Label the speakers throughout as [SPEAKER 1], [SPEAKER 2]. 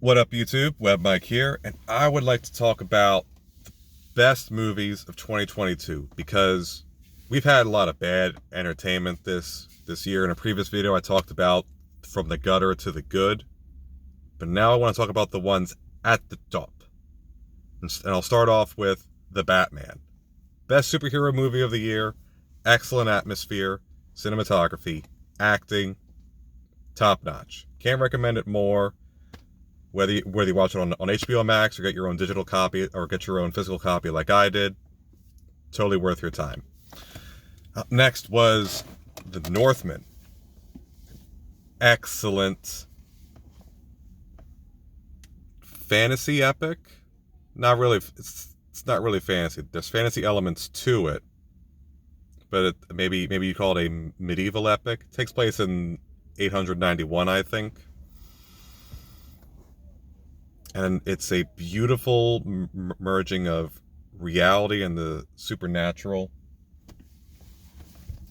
[SPEAKER 1] What up, YouTube? Web Mike here, and I would like to talk about the best movies of 2022 because we've had a lot of bad entertainment this year. In a previous video, I talked about from the gutter to the good, but now I want to talk about the ones at the top. And I'll start off with The Batman. Best superhero movie of the year, excellent atmosphere, cinematography, acting, top notch. Can't recommend it more. Whether you watch it on HBO Max or get your own digital copy or get your own physical copy like I did, totally worth your time. Up next was The Northman. Excellent fantasy epic. Not really. It's not really fantasy. There's fantasy elements to it, but maybe you call it a medieval epic. It takes place in 891, I think. And it's a beautiful merging of reality and the supernatural.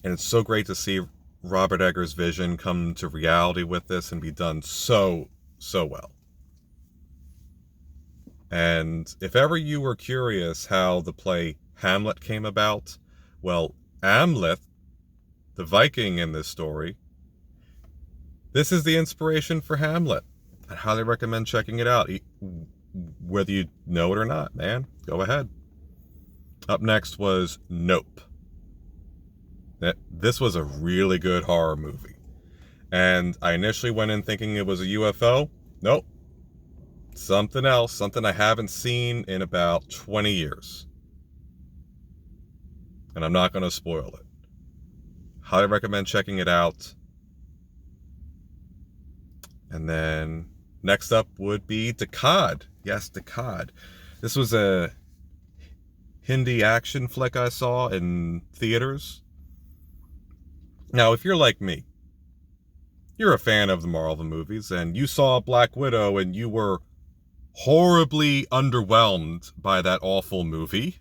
[SPEAKER 1] And it's so great to see Robert Eggers' vision come to reality with this and be done so well. And if ever you were curious how the play Hamlet came about, well, Amleth, the Viking in this story, this is the inspiration for Hamlet. I highly recommend checking it out, whether you know it or not, man. Go ahead. Up next was Nope. This was a really good horror movie. And I initially went in thinking it was a UFO. Nope. Something else, something I haven't seen in about 20 years. And I'm not going to spoil it. Highly recommend checking it out. And then next up would be Dekad. Yes, Dekad. This was a Hindi action flick I saw in theaters. Now, if you're like me, you're a fan of the Marvel movies, and you saw Black Widow and you were horribly underwhelmed by that awful movie,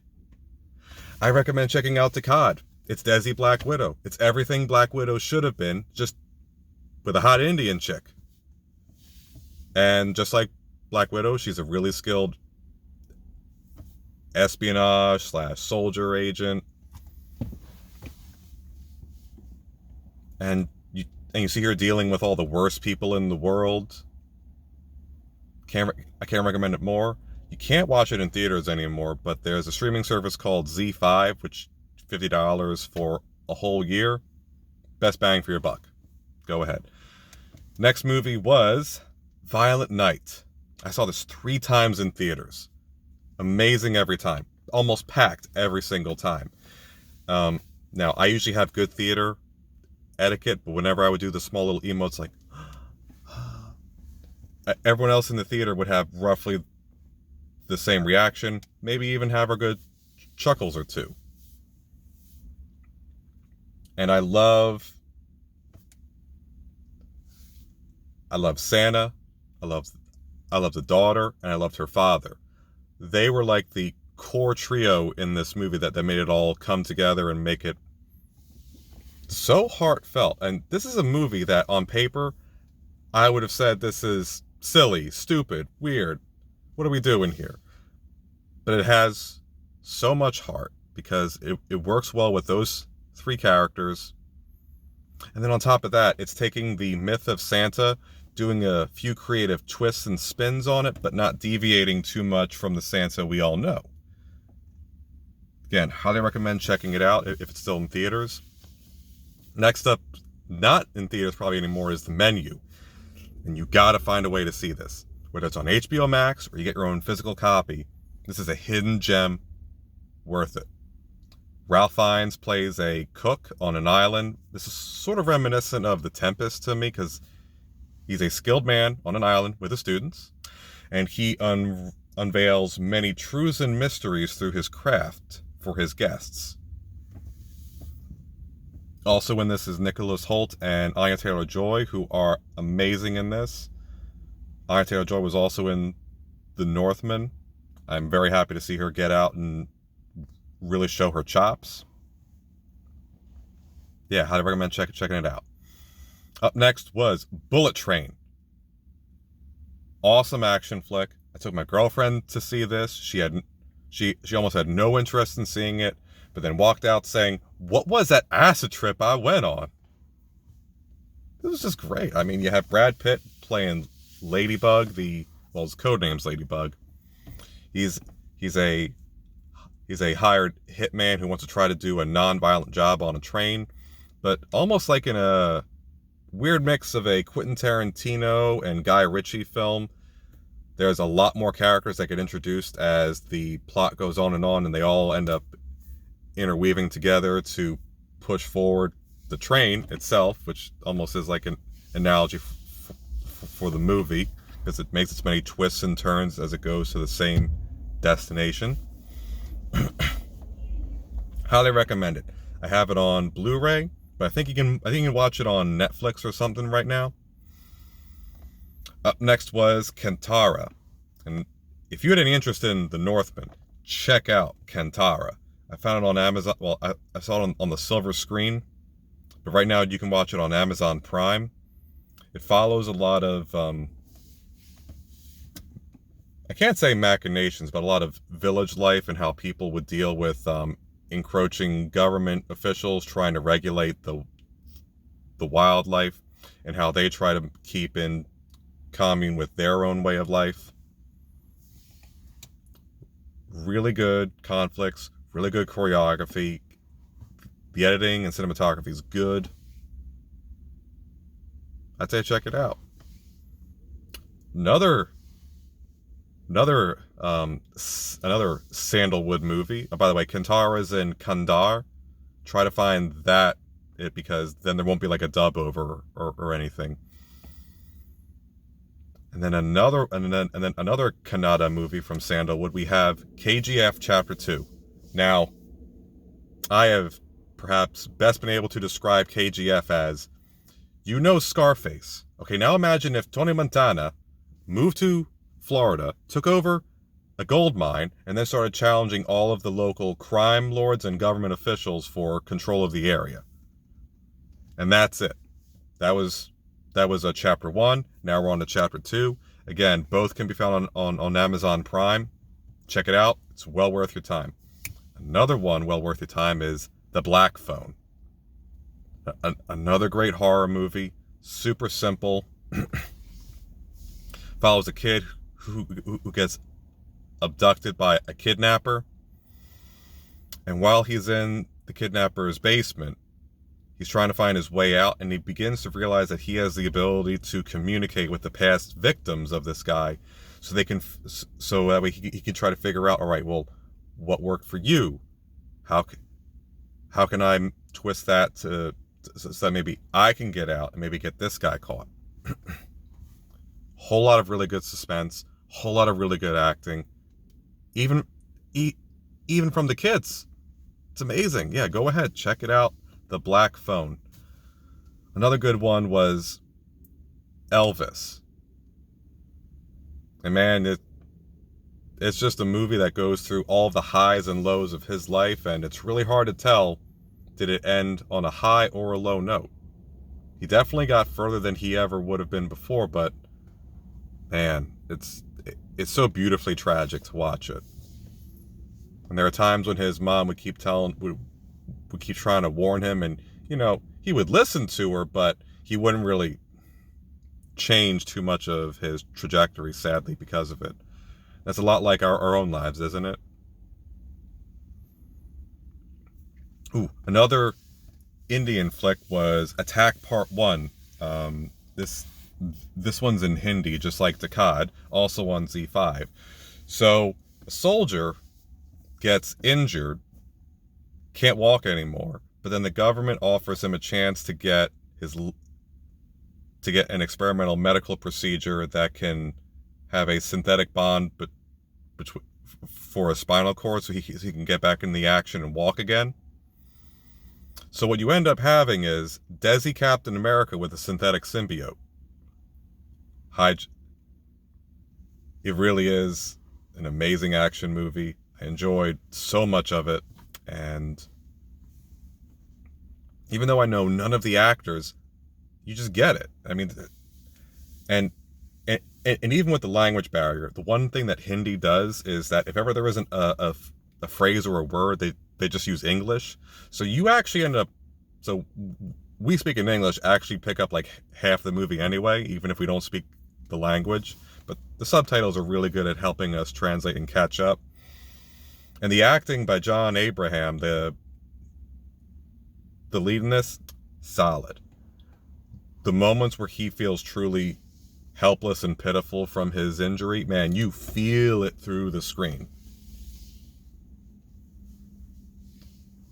[SPEAKER 1] I recommend checking out Dekad. It's Desi Black Widow. It's everything Black Widow should have been, just with a hot Indian chick. And just like Black Widow, she's a really skilled espionage / soldier agent. And you see her dealing with all the worst people in the world. I can't recommend it more. You can't watch it in theaters anymore, but there's a streaming service called Z5, which $50 for a whole year. Best bang for your buck. Go ahead. Next movie was Violent Night. I saw this 3 times in theaters. Amazing every time. Almost packed every single time. Now, I usually have good theater etiquette, but whenever I would do the small little emotes like everyone else in the theater would have roughly the same reaction, maybe even have a good chuckles or two. And I love Santa, I love the daughter, and I loved her father. They were like the core trio in this movie that made it all come together and make it so heartfelt. And this is a movie that on paper I would have said this is silly, stupid, weird. What are we doing here? But it has so much heart because it works well with those 3 characters. And then on top of that, it's taking the myth of Santa, doing a few creative twists and spins on it, but not deviating too much from the Santa we all know. Again, highly recommend checking it out if it's still in theaters. Next up, not in theaters probably anymore, is The Menu. And you gotta find a way to see this. Whether it's on HBO Max or you get your own physical copy, this is a hidden gem, worth it. Ralph Fiennes plays a cook on an island. This is sort of reminiscent of The Tempest to me because he's a skilled man on an island with his students, and he unveils many truths and mysteries through his craft for his guests. Also in this is Nicholas Hoult and Anya Taylor-Joy, who are amazing in this. Anya Taylor-Joy was also in The Northman. I'm very happy to see her get out and really show her chops. Yeah, highly recommend checking it out. Up next was Bullet Train. awesome action flick. I took my girlfriend to see this. She almost had no interest in seeing it, but then walked out saying, "What was that acid trip I went on?" It was just great. I mean, you have Brad Pitt playing Ladybug, his code name's Ladybug. He's a hired hitman who wants to try to do a non-violent job on a train, but almost like in a weird mix of a Quentin Tarantino and Guy Ritchie film. There's a lot more characters that get introduced as the plot goes on, and they all end up interweaving together to push forward the train itself, which almost is like an analogy for the movie, because it makes its many twists and turns as it goes to the same destination. Highly recommend it. I have it on Blu-ray, but I think you can watch it on Netflix or something right now. Up next was Kantara. And if you had any interest in The Northman, check out Kantara. I found it on Amazon. Well, I saw it on the silver screen, but right now you can watch it on Amazon Prime. It follows a lot of, I can't say machinations, but a lot of village life and how people would deal with encroaching government officials trying to regulate the wildlife, and how they try to keep in commune with their own way of life. Really good conflicts, really good choreography. The editing and cinematography is good. I'd say check it out. Another sandalwood movie. Oh, by the way, Kantara's in Kandar. Try to find it, because then there won't be like a dub over or anything. And then another Kannada movie from Sandalwood. We have KGF Chapter 2. Now, I have perhaps best been able to describe KGF as, Scarface. Okay, now imagine if Tony Montana moved to Florida, took over a gold mine, and then started challenging all of the local crime lords and government officials for control of the area. And that's it. That was a Chapter 1. Now we're on to Chapter 2. Again, both can be found on Amazon Prime. Check it out. It's well worth your time. Another one well worth your time is The Black Phone. Another great horror movie. Super simple. Follows a kid who gets abducted by a kidnapper. And while he's in the kidnapper's basement, he's trying to find his way out, and he begins to realize that he has the ability to communicate with the past victims of this guy, so that way he can try to figure out, all right, well, what worked for you? How can I twist that so that maybe I can get out and maybe get this guy caught? Whole lot of really good suspense, whole lot of really good acting, even from the kids. It's amazing. Yeah, go ahead, check it out. The Black Phone. Another good one was Elvis. And man, it's just a movie that goes through all the highs and lows of his life, and it's really hard to tell, did it end on a high or a low note. He definitely got further than he ever would have been before, but man, it's so beautifully tragic to watch it. And there are times when his mom would keep trying to warn him, and he would listen to her, but he wouldn't really change too much of his trajectory, sadly, because of it. That's a lot like our own lives, isn't it? Ooh, another Indian flick was Attack Part 1. This one's in Hindi, just like Dakad, also on Z5. So a soldier gets injured, can't walk anymore, but then the government offers him a chance to get an experimental medical procedure that can have a synthetic bond for a spinal cord, so he can get back in the action and walk again. So what you end up having is Desi Captain America with a synthetic symbiote. It really is an amazing action movie. I enjoyed so much of it, and even though I know none of the actors, you just get it. I mean, and and even with the language barrier, the one thing that Hindi does is that if ever there isn't a phrase or a word, they just use English. So you actually end up, so we speak in English, actually pick up like half the movie anyway, even if we don't speak the language. But the subtitles are really good at helping us translate and catch up. And the acting by John Abraham, the lead in this, solid. The moments where he feels truly helpless and pitiful from his injury, man, you feel it through the screen.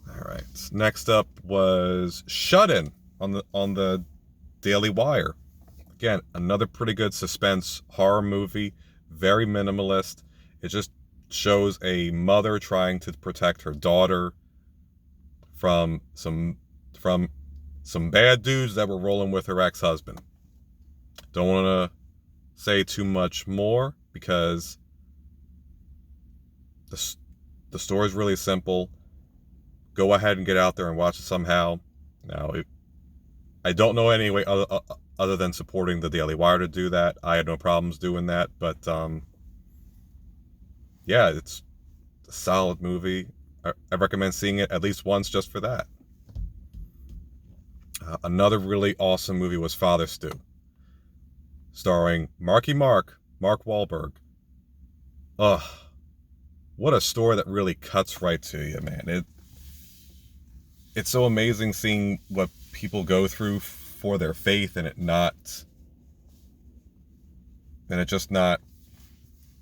[SPEAKER 1] All right. Next up was Shut-In on the Daily Wire. Again, another pretty good suspense horror movie, very minimalist. It just shows a mother trying to protect her daughter from some bad dudes that were rolling with her ex-husband. Don't want to say too much more because the story is really simple. Go ahead and get out there and watch it somehow. Now, I don't know any way other than supporting the Daily Wire to do that. I had no problems doing that, but yeah, it's a solid movie. I recommend seeing it at least once just for that. Another really awesome movie was Father Stu, starring Mark Wahlberg. Ugh, what a story that really cuts right to you, man. It's so amazing seeing what people go through for their faith and it just not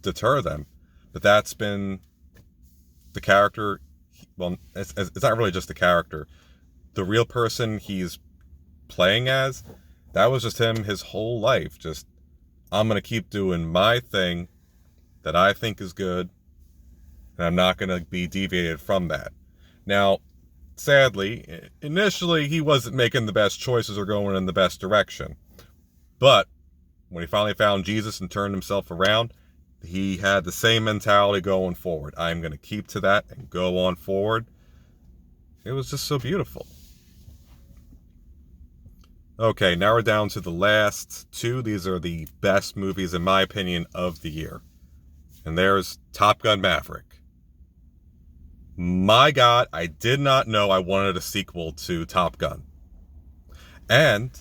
[SPEAKER 1] deter them. But that's been the character. Well, it's not really just the character. The real person he's playing as, that was just him his whole life. Just, I'm going to keep doing my thing that I think is good, and I'm not going to be deviated from that. Now, sadly, initially he wasn't making the best choices or going in the best direction. But when he finally found Jesus and turned himself around, he had the same mentality going forward. I'm going to keep to that and go on forward. It was just so beautiful. Okay, now we're down to the last two. These are the best movies, in my opinion, of the year. And there's Top Gun Maverick. My God, I did not know I wanted a sequel to Top Gun. And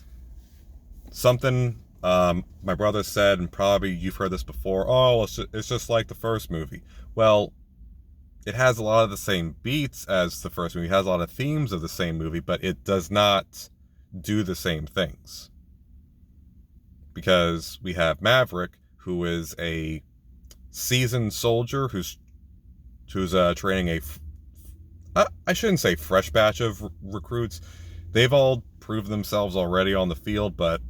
[SPEAKER 1] something my brother said, and probably you've heard this before, oh, it's just like the first movie. Well, it has a lot of the same beats as the first movie. It has a lot of themes of the same movie, but it does not do the same things. Because we have Maverick, who is a seasoned soldier who's training I shouldn't say fresh batch of recruits. They've all proved themselves already on the field, but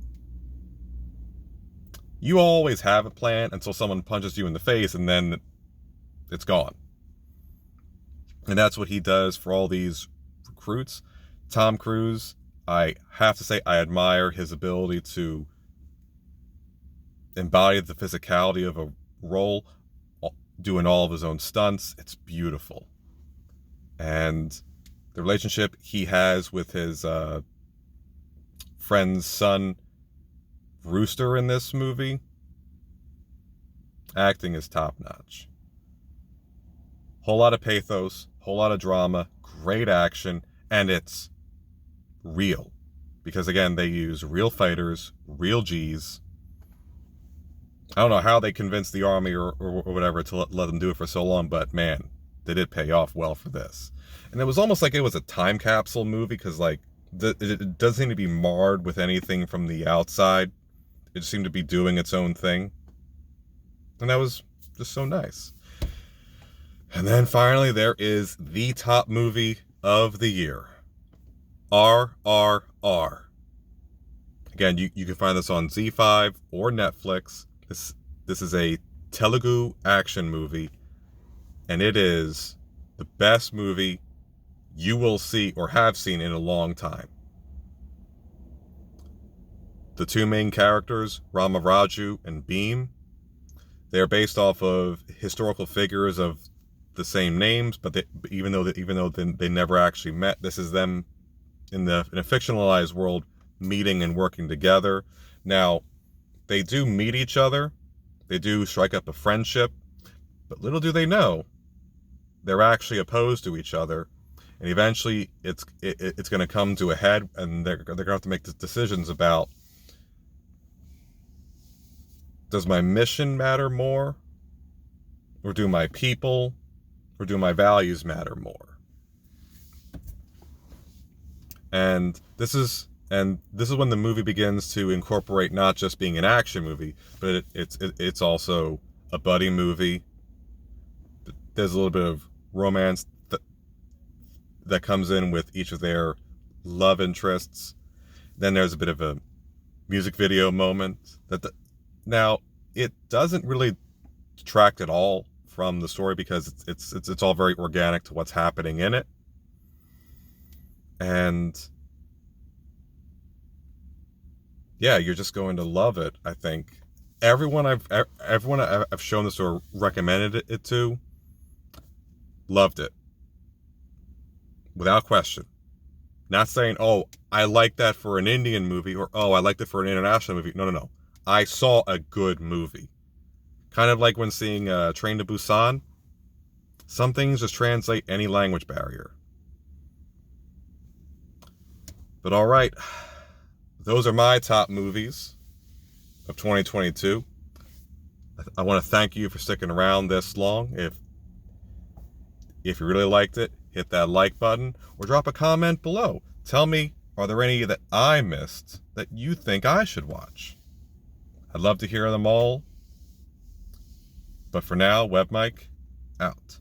[SPEAKER 1] you always have a plan until someone punches you in the face and then it's gone. And that's what he does for all these recruits. Tom Cruise, I have to say, I admire his ability to embody the physicality of a role, doing all of his own stunts. It's beautiful. And the relationship he has with his friend's son, Rooster, in this movie, acting is top-notch. Whole lot of pathos, whole lot of drama, great action, and it's real. Because, again, they use real fighters, real G's. I don't know how they convinced the army or whatever to let them do it for so long, but, man, they did pay off well for this. And it was almost like it was a time capsule movie, because, like, it doesn't seem to be marred with anything from the outside. It just seemed to be doing its own thing. And that was just so nice. And then finally, there is the top movie of the year. RRR. Again, you can find this on Z5 or Netflix. This is a Telugu action movie, and it is the best movie you will see or have seen in a long time. The two main characters, Rama Raju and Bheem, they're based off of historical figures of the same names, but even though they never actually met, this is them in a fictionalized world meeting and working together. Now, they do meet each other, They do strike up a friendship, but little do they know, they're actually opposed to each other. And eventually it's going to come to a head, and they're going to have to make decisions about, does my mission matter more? Or do my people, or do my values matter more? And this is when the movie begins to incorporate not just being an action movie, but it's also a buddy movie. There's a little bit of romance that comes in with each of their love interests. Then there's a bit of a music video moment. Now, it doesn't really detract at all from the story, because it's all very organic to what's happening in it. And yeah, you're just going to love it, I think. Everyone I've shown this or recommended it to loved it. Without question. Not saying, oh, I like that for an Indian movie, or oh, I liked it for an international movie. No. I saw a good movie. Kind of like when seeing Train to Busan. Some things just translate any language barrier. But all right, those are my top movies of 2022. I want to thank you for sticking around this long. If you really liked it, hit that like button or drop a comment below. Tell me, are there any that I missed that you think I should watch? I'd love to hear them all. But for now, WebMike, out.